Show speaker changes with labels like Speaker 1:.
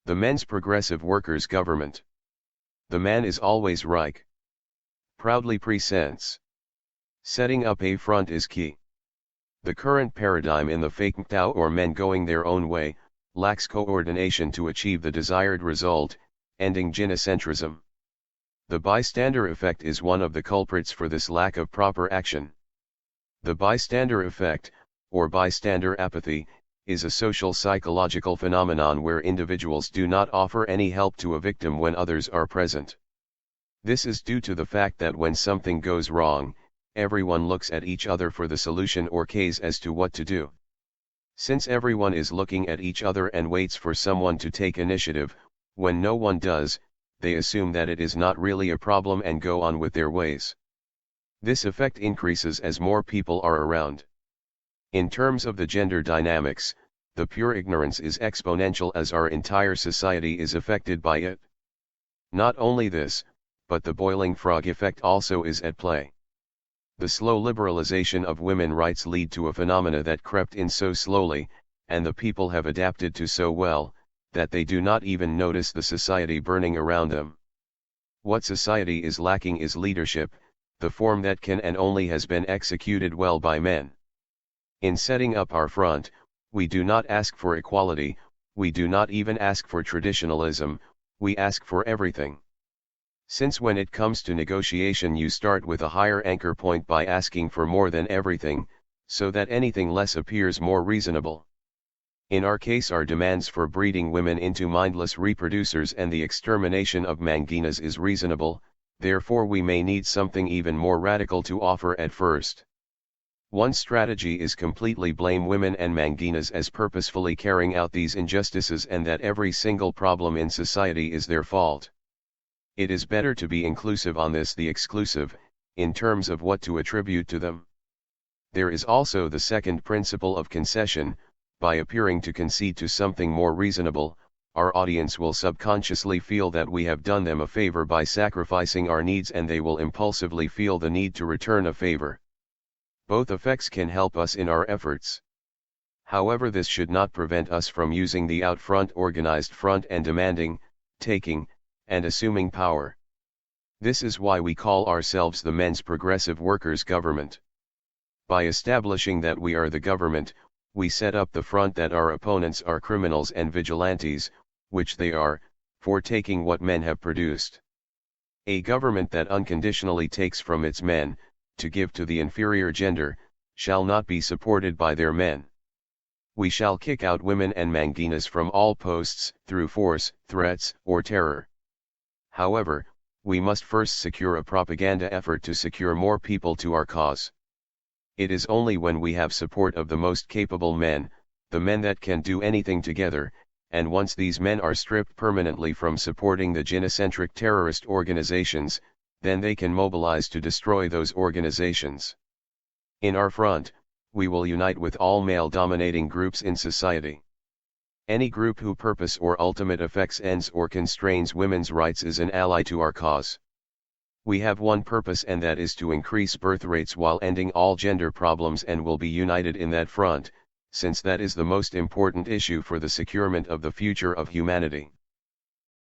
Speaker 1: The men's progressive workers' government. The man is always REICH. Proudly presents. Setting up a front is key. The current paradigm in the FAKE MGTOW, or men going their own way, lacks coordination to achieve the desired result, ending gynocentrism. The bystander effect is one of the culprits for this lack of proper action. The bystander effect, or bystander apathy, is a social psychological phenomenon where individuals do not offer any help to a victim when others are present. This is due to the fact that when something goes wrong, everyone looks at each other for the solution or case as to what to do. Since everyone is looking at each other and waits for someone to take initiative, when no one does, they assume that it is not really a problem and go on with their ways. This effect increases as more people are around. In terms of the gender dynamics, the pure ignorance is exponential as our entire society is affected by it. Not only this, but the boiling frog effect also is at play. The slow liberalization of women's rights lead to a phenomena that crept in so slowly, and the people have adapted to so well, that they do not even notice the society burning around them. What society is lacking is leadership, the form that can and only has been executed well by men. In setting up our front, we do not ask for equality, we do not even ask for traditionalism, we ask for everything. Since when it comes to negotiation you start with a higher anchor point by asking for more than everything, so that anything less appears more reasonable. In our case our demands for breeding women into mindless reproducers and the extermination of manginas is reasonable, therefore we may need something even more radical to offer at first. One strategy is completely blame women and manginas as purposefully carrying out these injustices and that every single problem in society is their fault. It is better to be inclusive on this the exclusive, in terms of what to attribute to them. There is also the second principle of concession. By appearing to concede to something more reasonable, our audience will subconsciously feel that we have done them a favor by sacrificing our needs and they will impulsively feel the need to return a favor. Both effects can help us in our efforts. However, this should not prevent us from using the out-front organized front and demanding, taking, and assuming power. This is why we call ourselves the men's progressive workers' government. By establishing that we are the government, we set up the front that our opponents are criminals and vigilantes, which they are, for taking what men have produced. A government that unconditionally takes from its men, to give to the inferior gender, shall not be supported by their men. We shall kick out women and manginas from all posts, through force, threats, or terror. However, we must first secure a propaganda effort to secure more people to our cause. It is only when we have support of the most capable men, the men that can do anything together, and once these men are stripped permanently from supporting the gynocentric terrorist organizations, then they can mobilize to destroy those organizations. In our front, we will unite with all male-dominating groups in society. Any group whose purpose or ultimate effects ends or constrains women's rights is an ally to our cause. We have one purpose, and that is to increase birth rates while ending all gender problems, and will be united in that front, since that is the most important issue for the securement of the future of humanity.